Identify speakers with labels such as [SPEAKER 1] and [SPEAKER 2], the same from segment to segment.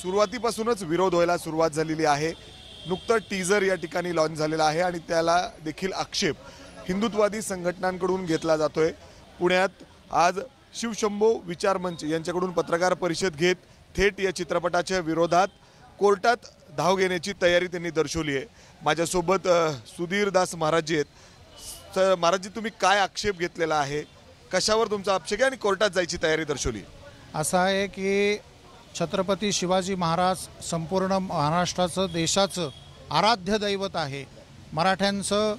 [SPEAKER 1] सुरुवातीपासूनच विरोध व्हायला सुरुवात झालेली आहे। नुकतं टीजर या ठिकाणी लॉन्च झालेला आहे आणि त्याला देखील आक्षेप हिंदुत्ववादी संघटनांकडून घेतला जातोय। पुण्यात आज शिवशंभो विचार मंच यांच्याकडून पत्रकार परिषद घेत थेट या चित्रपटाच्या विरोधात कोर्टात धाव घेण्याची तयारी त्यांनी दर्शवली आहे। माझ्यासोबत सुधीर दास महाराज आहेत। महाराज, तुम्ही काय आक्षेप घेतलेला आहे, कशावर तुमचा आक्षेप आहे आणि कोर्टात जायची तयारी दर्शवली?
[SPEAKER 2] असं आहे की छत्रपती शिवाजी महाराज संपूर्ण महाराष्ट्राचं देशाचं आराध्य दैवत आहे। मराठ्यांचं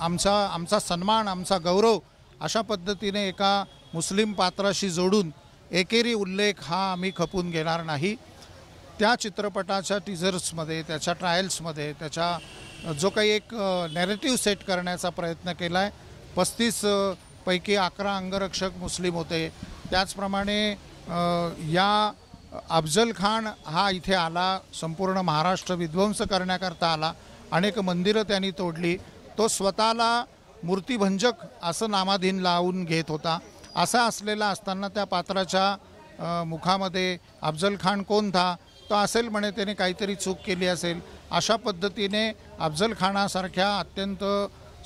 [SPEAKER 2] आमचा सन्मान, आमचा गौरव अशा पद्धतीने एका मुस्लिम पात्राशी जोडून एकेरी उल्लेख हा आम्ही खपून घेणार नाही। त्या चित्रपटाच्या टीजर्समध्ये, त्याच्या ट्रायल्समध्ये, त्याच्या जो काही एक नॅरेटिव्ह सेट करण्याचा प्रयत्न केला आहे, 35 पैकी 11 अंगरक्षक मुस्लिम होते। त्याचप्रमाणे या अफजल खान हा इथे आला, संपूर्ण महाराष्ट्र विध्वंस करण्याकरता आला, अनेक मंदिरं त्यांनी तोडली। तो स्वतःला मूर्तिभंजक असं नामाधीन लावून घेत होता। असा असलेला असताना त्या पात्राच्या मुखामध्ये अफजल खान कोण था, तो असेल म्हणे त्याने काहीतरी चूक केली असेल। अशा पद्धतीने अफजल खानासारख्या अत्यंत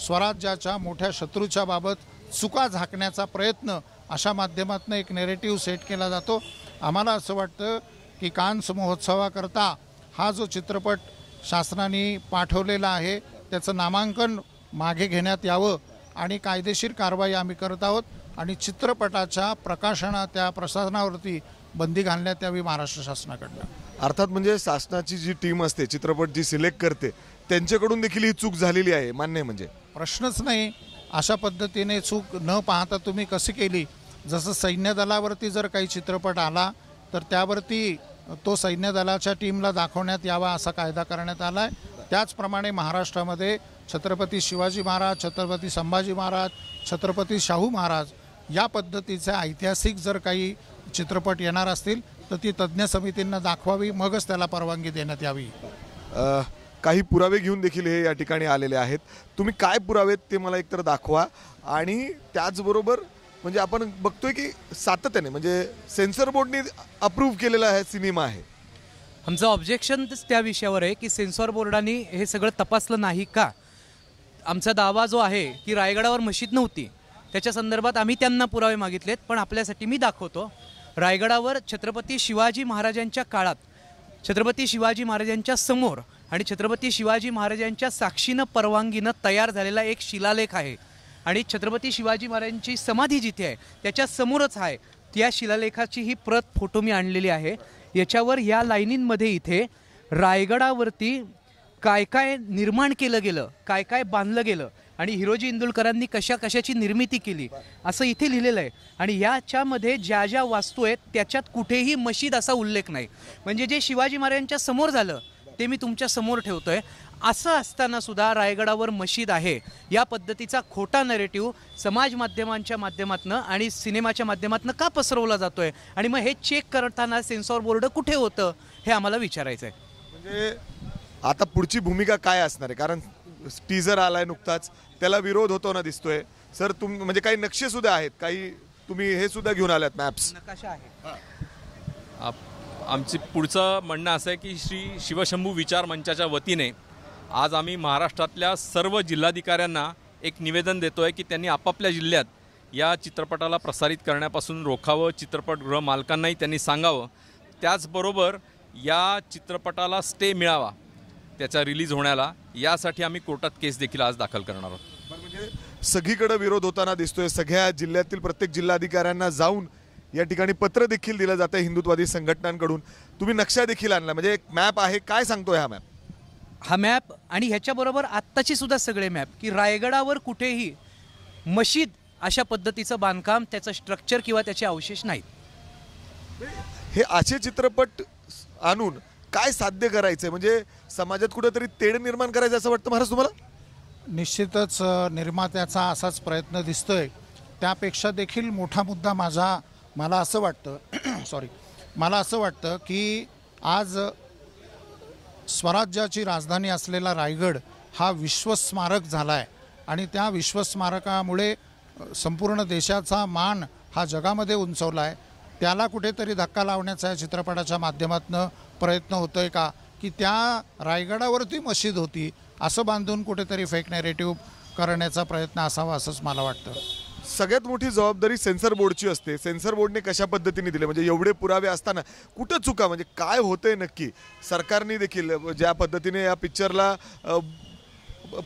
[SPEAKER 2] स्वराज्याच्या मोठ्या शत्रूच्या बाबत चुका झाकण्याचा प्रयत्न अशा माध्यमातून एक नॅरेटिव्ह सेट केला जातो। आम्हाला असं वाटतं की कान्स महोत्सवाकरता हा जो चित्रपट शासनाने पाठवलेला आहे त्याचं नामांकन मागे घेण्यात यावं आणि कायदेशीर कारवाई आम्ही करत आहोत आणि चित्रपटाच्या त्या प्रसारणावरती बंदी घालण्यात यावी महाराष्ट्र शासनाकडनं।
[SPEAKER 1] अर्थात म्हणजे शासनाची जी टीम असते, चित्रपट जी सिलेक्ट करते, त्यांच्याकडून देखील ही चूक झालेली आहे, मान्य म्हणजे
[SPEAKER 2] प्रश्नच नाही। अशा पद्धतीने चूक न पाहता तुम्ही कशी केली? जसं सैन्य दलावरती जर काही चित्रपट आला तर त्यावरती तो सैन्य दलाच्या टीमला दाखवण्यात यावा असा कायदा करण्यात आला आहे। त्याचप्रमाणे महाराष्ट्रामध्ये छत्रपती शिवाजी महाराज, छत्रपती संभाजी महाराज, छत्रपती शाहू महाराज या पद्धतीचे ऐतिहासिक जर काही चित्रपट येणार असतील तर ती तज्ज्ञ समितींना दाखवावी, मगच त्याला परवानगी देण्यात यावी।
[SPEAKER 1] काही पुरावे घेऊन देखील हे या ठिकाणी आलेले आहेत। तुम्ही काय पुरावे ते मला एकतर दाखवा आणि त्याचबरोबर म्हणजे आपण बघतोय की सातत्याने म्हणजे सेन्सर बोर्डने अप्रूव्ह केलेला आहे सिनेमा आहे।
[SPEAKER 3] आमचं ऑब्जेक्शन त्या विषयावर आहे की सेन्सॉर बोर्डाने हे सगळं तपासलं नाही का? आमचा दावा जो आहे की रायगडावर मशीद नव्हती, त्याच्या संदर्भात आम्ही त्यांना पुरावे मागितलेत, पण आपल्यासाठी मी दाखवतो। रायगडावर छत्रपती शिवाजी महाराजांच्या काळात, छत्रपती शिवाजी महाराजांच्या समोर आणि छत्रपती शिवाजी महाराजांच्या साक्षीनं परवानगीनं तयार झालेला एक शिलालेख आहे आणि छत्रपती शिवाजी महाराजांची समाधी जिथे आहे त्याच्या समोरच आहे। त्या शिलालेखाची ही प्रत फोटो मी आणलेली आहे। याच्यावर या लाईनींमध्ये इथे रायगडावरती काय काय निर्माण केलं गेलं, काय काय बांधलं गेलं आणि हिरोजी इंदुलकरांनी कशाची निर्मिती केली असं इथे लिहिलेलं आहे। आणि याच्यामध्ये ज्या ज्या वास्तू आहेत त्याच्यात कुठेही मशीद असा उल्लेख नाही। म्हणजे जे शिवाजी महाराजांच्या समोर झालं ते मी तुमच्या समोर ठेवतोय। असं असताना सुद्धा रायगडावर मशीद आहे या पद्धतीचा खोटा नॅरेटिव्ह समाज माध्यमांच्या माध्यमातून आणि सिनेमाच्या माध्यमातून का पसरवला जातोय आणि मग हे चेक करताना सेन्सॉर बोर्ड कुठे होतं हे आम्हाला विचारायचं आहे।
[SPEAKER 1] म्हणजे आता पुढची भूमिका काय असणार आहे? कारण टीजर आलाय नुकताच, त्याला विरोध होताना दिसतोय। सर म्हणजे काही नक्षे सुद्धा आहेत, काही तुम्ही हे सुद्धा घेऊन आलात, मॅप्स,
[SPEAKER 3] नकाशा आहे।
[SPEAKER 4] आमची पुढचं म्हणणं असं आहे की श्री शिवशंभू विचार मंचाच्या वतीने आज आम्ही महाराष्ट्रातल्या सर्व जिल्हाधिकाऱ्यांना एक निवेदन देतो आहे की त्यांनी आपापल्या जिल्ह्यात या चित्रपटाला प्रसारित करण्यापासून रोखावं, चित्रपटगृह मालकांनाही त्यांनी सांगावं। त्याचबरोबर या चित्रपटाला स्टे मिळावा त्याचा रिलीज होण्याला, यासाठी आम्ही कोर्टात केस देखील आज दाखल करणार आहोत।
[SPEAKER 1] म्हणजे सगळीकडे विरोध होताना दिसतोय। सगळ्या जिल्ह्यातील प्रत्येक जिल्हाधिकाऱ्यांना जाऊन या ठिकाणी पत्र देखील दिलं जातं हिंदुत्ववादी संघटनांकडून। तुम्ही नक्षा देखील आणला, म्हणजे एक मॅप आहे, काय सांगतोय हा मॅप?
[SPEAKER 3] हा मॅप आणि ह्याच्याबरोबर आत्ताची सुद्धा सगळे मॅप की रायगडावर कुठेही मशीद अशा पद्धतीचं बांधकाम, त्याचं स्ट्रक्चर किंवा त्याचे अवशेष नाहीत।
[SPEAKER 1] हे असे चित्रपट आणून काय साध्य करायचंय? म्हणजे समाजात कुठेतरी तेढ निर्माण करायचं असं वाटतं महाराज तुम्हाला?
[SPEAKER 2] निश्चितच निर्मात्याचा असाच प्रयत्न दिसतोय। त्यापेक्षा देखील मोठा मुद्दा मला असं वाटतं की आज स्वराज्याची राजधानी असलेला रायगड हा विश्वस्मारक झाला आहे आणि त्या विश्वस्मारकामुळे संपूर्ण देशाचा मान हा जगामध्ये उंचवला आहे। त्याला कुठेतरी धक्का लावण्याचा या चित्रपटाच्या माध्यमातून प्रयत्न होतोय का, की त्या रायगडावरती मशीद होती असं बांधून कुठेतरी फेक नॅरेटिव्ह करण्याचा प्रयत्न असावा असंच मला वाटतं.
[SPEAKER 1] सगळ्यात मोठी जबाबदारी सेन्सर बोर्डची असते. सेन्सर बोर्डने कशा पद्धतीने दिले, म्हणजे एवढे पुरावे असताना कुठं चुका, म्हणजे काय होतंय नक्की? सरकारने देखील ज्या पद्धतीने या पिक्चरला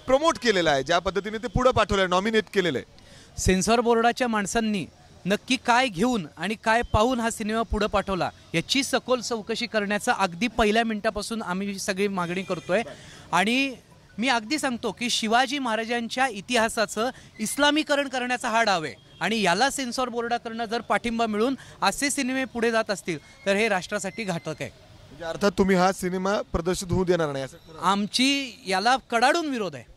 [SPEAKER 1] प्रमोट केलेलं आहे, ज्या पद्धतीने ते पुढं पाठवलं आहे, नॉमिनेट केलेलं आहे,
[SPEAKER 3] सेन्सॉर बोर्डाच्या माणसांनी नक्की काय घेऊन आणि काय पाहून हा सिनेमा पुढे पाठवला याची सखोल चौकशी करण्याचा अगदी पहिल्या मिनिटापासून आम्ही सगळी मागणी करतोय. आणि मी अगदी सांगतो की शिवाजी महाराजांच्या इतिहासाचं इस्लामीकरण करण्याचा हा डाव आहे आणि याला सेन्सॉर बोर्डाकडनं जर पाठिंबा मिळून असे सिनेमे पुढे जात असतील तर हे राष्ट्रासाठी घातक आहे.
[SPEAKER 1] म्हणजे अर्थात तुम्ही हा सिनेमा प्रदर्शित होऊ देणार नाही असं?
[SPEAKER 3] आमची याला कडाडून विरोध आहे.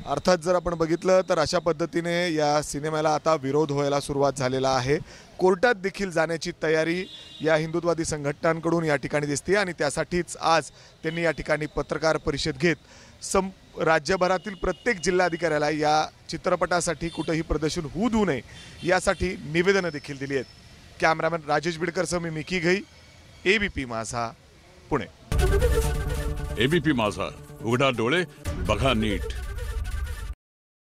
[SPEAKER 1] अर्थात जर आपण बघितलं तर अशा पद्धतीने या सिनेमाला आता विरोध व्हायला सुरुवात झालेला आहे. कोर्टात देखील जाण्याची तयारी या हिंदुत्ववादी संघटनांकडून या ठिकाणी दिसते आणि त्यासाठीच आज त्यांनी या ठिकाणी पत्रकार परिषद घेत राज्यभरातील प्रत्येक जिल्हाधिकाऱ्याला या चित्रपटासाठी कुठंही प्रदर्शन होऊ देऊ नये यासाठी निवेदनं देखील दिली आहेत. कॅमेरामॅन राजेश बिडकरसह मी मिकी घई, ABP माझा, पुणे.
[SPEAKER 5] ABP माझा, उघडा डोळे बघा नीट.